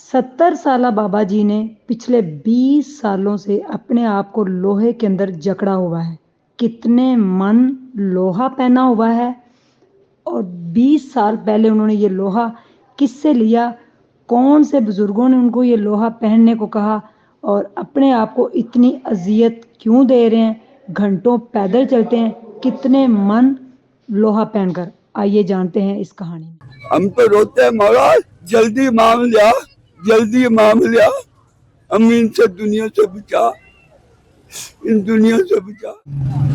70 साला बाबा जी ने पिछले 20 सालों से अपने आप को लोहे के अंदर जकड़ा हुआ है। कितने मन लोहा पहना हुआ है और 20 साल पहले उन्होंने ये लोहा किससे लिया, कौन से बुजुर्गों ने उनको ये लोहा पहनने को कहा और अपने आप को इतनी अजियत क्यों दे रहे हैं, घंटों पैदल चलते हैं, कितने मन लोहा पहनकर। आइए जानते हैं इस कहानी में। हम तो रोते हैं महाराज, जल्दी मांग लिया, जल्दी मांग लिया, हम इनसे दुनिया से बचा, इन दुनिया से बचा।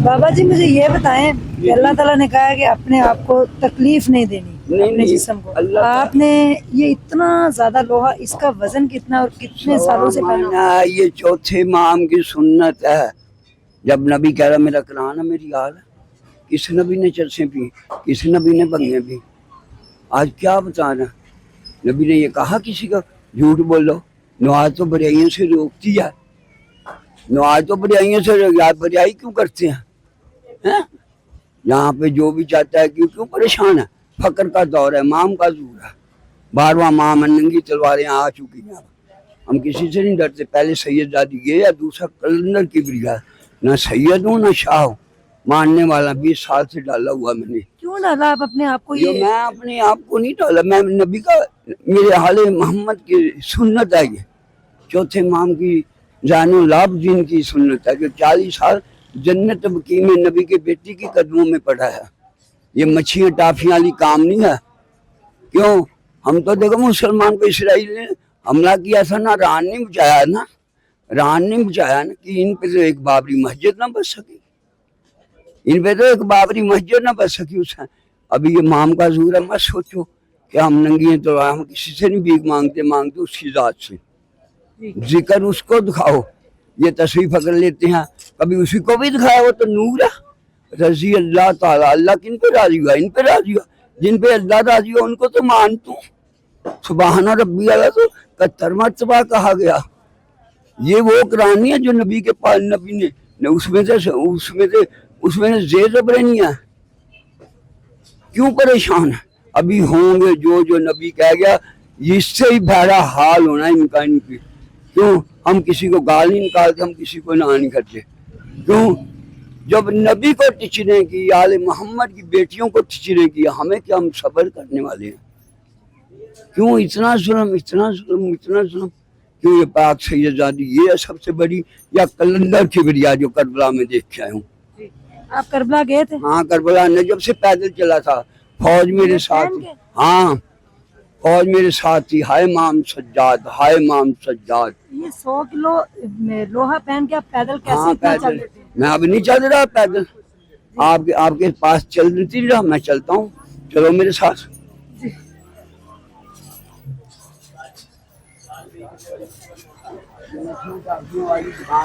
बाबा जी मुझे ये बताएं कि अल्लाह ताला ने कहा है कि अपने आप को तकलीफ नहीं देनी, अपने जिस्म को। आपने ये इतना ज्यादा लोहा, इसका वजन कितना और कितने सालों से पहना? ये चौथे इमाम की सुन्नत है। जब नबी कह रहा मेरा कराना मेरी हाल है, किस नबी ने चरसे पी, किस नबी ने भंगे पी। आज क्या बताना, नबी ने ये कहा किसी का झूठ बोलो। नमाज तो बुराइयों से रोकती है, नमाज तो बुराइयों से बुराई क्यों करते हैं? यहाँ पे जो भी चाहता है क्यों परेशान है। फकर का दौर है, माम का जोर है, 12वां माम नंगी तलवारें आ चुकी हैं। हम किसी से नहीं डरते। पहले सैयद दादी गए या दूसरा कलंदर की ब्रिगेड, ना सैयद हूँ ना शाह हूँ, मानने वाला 20 साल से डाला हुआ मैंने। क्यों डाला आप अपने आप को? ये मैं अपने आप को नहीं डाला, मैं नबी का, मेरे हाले मोहम्मद की सुन्नत है। ये चौथे इमाम की जानो लाभ दिन की सुन्नत है कि 40 साल जन्नत बकी में नबी के बेटी की कदमों में पड़ा है। ये मच्छियाँ टाफियाँ वाली काम नहीं है। क्यों? हम तो देखो मुसलमान को इसराइल ने हमला किया था ना, रान नहीं बचाया ना, रान नहीं बचाया ना कि इन पे तो एक बाबरी मस्जिद ना बच सकी, इन पे तो एक बाबरी मस्जिद ना बच सकी उससे। अभी ये माम का जोर है, मत सोचो कि हम नंगी हैं तो हम किसी से नहीं भीख मांगते उसकी जात से। जिक्र उसको दिखाओ, ये तस्वीर पकड़ लेते हैं, कभी उसी को भी दिखाया, वो तो नूर है। रजी अल्लाह ताला, अल्लाह किन पे राजी हुआ? इन पे राजी हुआ, जिन पे अल्लाह राजी हुआ उनको तो मान तू। सुबहाना रब्बी अला तो 71 मरतबा कहा गया। ये वो कुरान नहीं है जो नबी के पास नबी ने उसमें जे जबरनी है। क्यों परेशान है? अभी होंगे जो नबी कह गया, इससे ही बड़ा हाल होना इनका। इनकी क्यों हम किसी को गाल नहीं निकालते, हम किसी को ना नहीं करते। क्यों? जब नबी को टिचने की, आले मोहम्मद की बेटियों को टिचने की, हमें क्या, हम सब्र करने वाले हैं? क्यों इतना जुल्म, इतना जुल्म, इतना जुल्म? क्यों? ये पाक सैयदादी ये है सबसे बड़ी, या कलंदर की बरिया जो करबला में देख के आया हूँ। आप करबला गए थे? हाँ, करबला नजब से पैदल चला था, फौज मेरे साथ थी। हाँ, फौज मेरे साथ थी। हाय माम सज्जाद, हाय माम सज्जाद। ये 100 किलो लोहा पहन के आप पैदल कैसे? हाँ, इतना पैदल चल लेते हैं? मैं अभी नहीं चल रहा पैदल, आपके पास चलती रहा, मैं चलता हूँ, चलो मेरे साथ।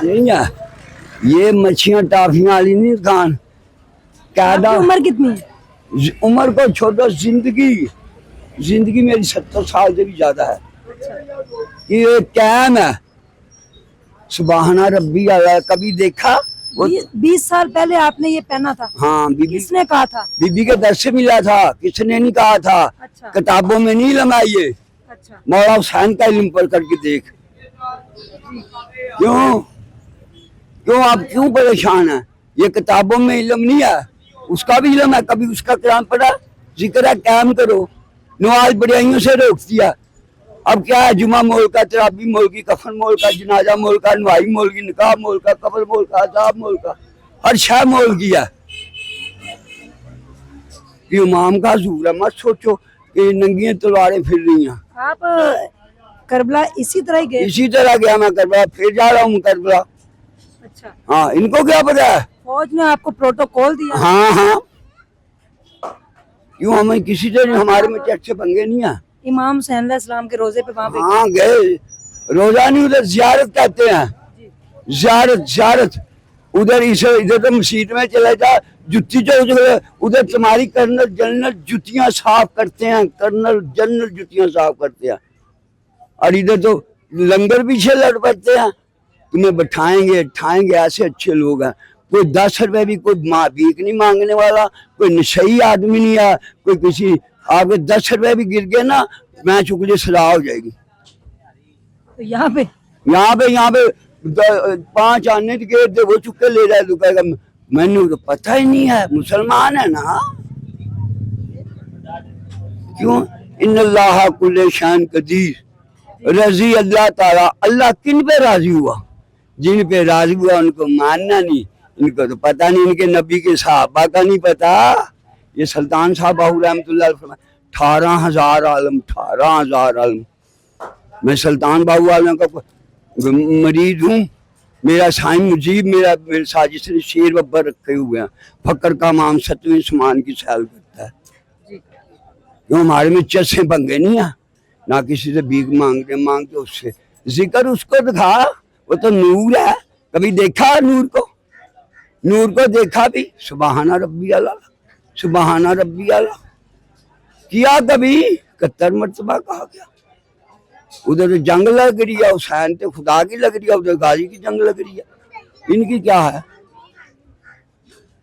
नहीं है ये मच्छियाँ टाफियाँ वाली नहीं दुकान। आपकी उम्र कितनी है? उम्र को छोड़ो, जिंदगी मेरी 70 साल से भी ज्यादा है। ये कैम है, सुबहाना रब्बी अला। कभी देखा? 20 साल पहले आपने ये पहना था? हाँ, बीबी किसने कहा था? बीबी के दर से मिला था, किसने नहीं कहा था। अच्छा। किताबों में नहीं लमा ये। अच्छा। मौला हुसैन का इल्म पढ़ करके देख। क्यों आप क्यों परेशान है? ये किताबों में इल्म नहीं है, उसका भी इल्म है। कभी उसका कलाम पढ़ा? जिक्र है, काम करो। नमाज बुराइयों से रोक दिया। अब क्या है? जुमा मोल का, तराबी मोल की, कफन मोल का, जनाजा मोल का, नवाई मोल की, निकाह मोल का, कब्र मोल का, अजाब मोल का, हर शय मोल किया। इमाम का जोर है, मत सोचो कि नंगी तलवारें फिर रही हैं। आप करबला इसी तरह ही गए? इसी तरह गया मैं करबला, फिर जा रहा हूँ करबला। अच्छा। हाँ, इनको क्या पता है? फौज ने आपको प्रोटोकॉल दिया? हाँ, क्यों हमें किसी से हमारे में अच्छे पंगे नहीं है। इमाम हुसैन अलैहिस्सलाम के रोजे पे वहाँ पे? हाँ गए, रोजा नहीं, उधर जियारत कहते हैं, जियारत। उधर इधर तो मस्जिद में चले जा, जुत्ती जो उधर तुम्हारी कर्नल जनरल जुतियां साफ करते हैं, कर्नल जनरल जुतियां साफ करते हैं। और इधर तो लंगर पीछे लड़ पड़ते हैं, तुम्हें बैठाएंगे ठाएंगे, ऐसे अच्छे लोग हैं। कोई 10 रुपए भी कोई भीख नहीं मांगने वाला, कोई नशई आदमी नहीं है। कोई किसी आपके 10 रुपए भी गिर गए ना, मैं चुकली सलाह हो जाएगी। तो यहाँ पे यहाँ पे 5 आने के गेट थे, वो चुके ले जाए तो कहेगा मैंने तो पता ही नहीं है, मुसलमान है ना। क्यों? इन्नल्लाह कुल्ले शान कदीर, रजी अल्लाह ताला। अल्लाह किन पे राजी हुआ? जिन पे राजी हुआ उनको मानना नहीं। इनको तो पता नहीं, इनके नबी के सहाबा का नहीं पता। ये सुल्तान साहब बाहू रहमतुल्लाह अलैह फरमाए 18,000 आलम, 18,000 आलम। मैं सुल्तान बाहू वालों का मरीज हूँ। मेरा साईं मुजीब मेरे साजिश ने शेर बब्बर रखे हुए हैं। फकर का माम 7वें समान की सैल करता है। क्यों? हमारे में चस्से पंगे नहीं है, ना किसी से भीख मांगते उससे। जिक्र उसको दिखा, वो तो नूर है। कभी देखा नूर को? नूर को देखा भी? सुबहाना रब्बी अला, सुबहाना रब्बी अला किया कभी? 71 मरतबा कहा गया। उधर तो जंग लग रही है, हुसैन तो खुदा की लग रही है, उधर गाजी की जंग लग रही है। इनकी क्या है?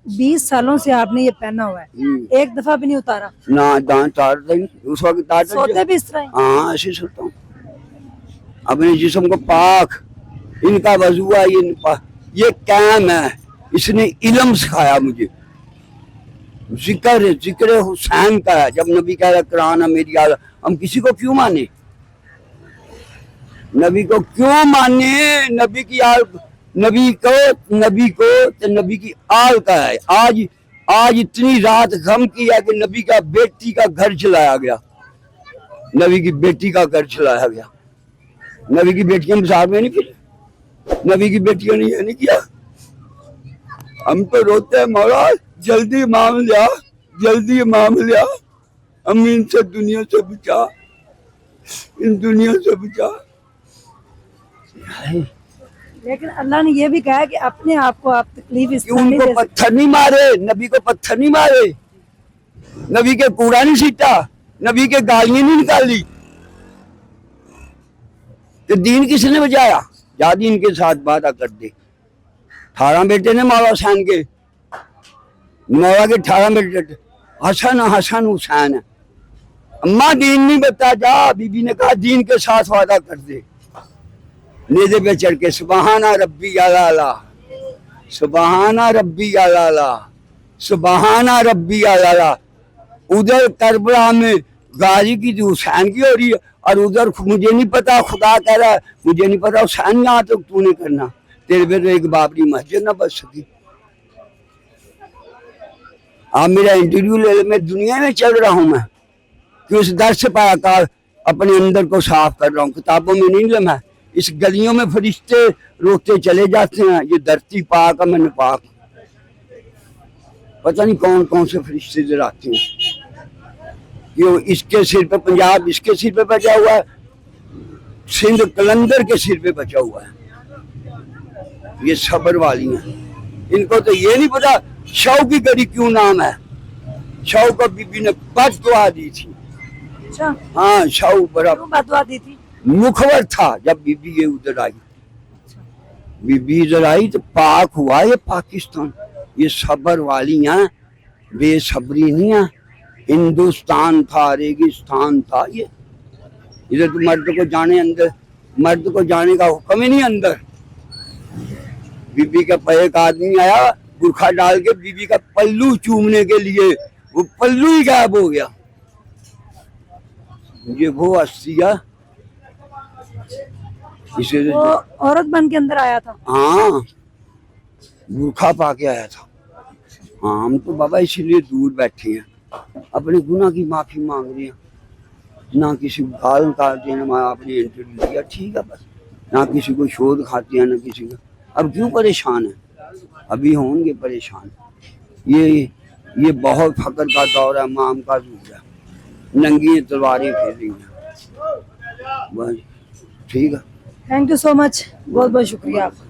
20 सालों से आपने ये पहना हुआ है, एक दफा भी नहीं उतारा? ना दांत तारता ही नहीं। उस वक्त सोते भी इस तरह? हाँ, ऐसे सोता हूँ। अपने जिस्म को पाक, इनका वजू है, ये कैम है। इसने इल्म सिखाया मुझे। जिक्र हुसैन का है। जब नबी कह रहा कुरान है मेरी आल, हम किसी को क्यों माने? नबी को क्यों माने? नबी की आल, नबी को तो नबी की आल का है। आज इतनी रात गम की है कि नबी का बेटी का घर चलाया गया। नबी की बेटी का घर चलाया गया। नबी की बेटियां बाजार में नहीं फिरी, नबी की बेटियों ने ये नहीं किया। हम तो रोते हैं मौला जल्दी माम लिया, जल्दी माम लिया, हम इनसे दुनिया से बचा, इन दुनिया से बचा। लेकिन अल्लाह ने ये भी कहा कि अपने आप को आप तकलीफ इस तरह नहीं उनको दे सकते। पत्थर नहीं मारे, नबी को पत्थर नहीं मारे, नबी के कूड़ा नहीं सीटा, नबी के गालियां नहीं निकाली। तो दीन किसने बचाया? जा दीन के साथ वादा कर दे। 18 बेटे ने मौला हुसैन के, मौला के 18 बेटे हसन हुसैन है। अम्मा दीन नहीं बता जा, बीबी ने कहा दीन के साथ वादा कर दे। नेज़े पे चढ़ के सुबहाना रब्बी अला, सुबहाना रब्बी अला, सुबहाना रब्बी अला। उधर करबला में गाजी की तो हुसैन की हो रही है, और उधर मुझे नहीं पता, खुदा कह रहा है मुझे नहीं पता हुसैन यहाँ तो तूने करना, तेरे पे तो एक बाबरी मस्जिद ना बच सकी। आप मेरा इंटरव्यू ले ले, मैं दुनिया में चल रहा हूँ। मैं कि उस दर से पाया कार अपने अंदर को साफ कर रहा हूँ, किताबों में नहीं लम्हा। इस गलियों में फरिश्ते रोकते चले जाते हैं, ये धरती पाक है, मैं नापाक। पता नहीं कौन कौन से फरिश्ते इधर आते हैं। ये इसके सिर पे पंजाब, इसके सिर पे बचा हुआ है, सिंध कलंदर के सिर पे बचा हुआ है। ये सबर वाली हैं। इनको तो ये नहीं पता शव की गड़ी क्यों नाम है। शव को बीबी ने बददुआ दी थी। अच्छा, हाँ, शव बड़ा बददुआ दी थी। मुखबर था। जब बीबी ये उधर आई, बीबी इधर आई तो पाक हुआ ये पाकिस्तान। ये सबर वाली हैं, बेसब्री नहीं है। हिंदुस्तान था, रेगिस्तान था ये। इधर तो मर्द को जाने, अंदर मर्द को जाने का हुक्म ही नहीं अंदर। बीबी के पे एक आदमी आया बुरखा डाल के बीबी का पल्लू चूमने के लिए, वो पल्लू ही गायब हो गया। ये वो हस्तिया इसे वो औरत बन के अंदर आया था। हाँ, बुरखा पा के आया था। हाँ, हम तो बाबा इसीलिए दूर बैठे हैं, अपने गुनाह की माफी मांग रहे हैं। ना किसी को गाल काटते हैं, ना आपने इंटरव्यू दिया, ठीक है बस। ना किसी को शोध खाते हैं, ना किसी का। अब क्यों परेशान है? अभी होंगे परेशान। ये बहुत फकर का दौर है, माम का दूर है, नंगी तलवारें फेर रही हैं। बस ठीक है। थैंक यू सो मच, बहुत बहुत शुक्रिया आपका।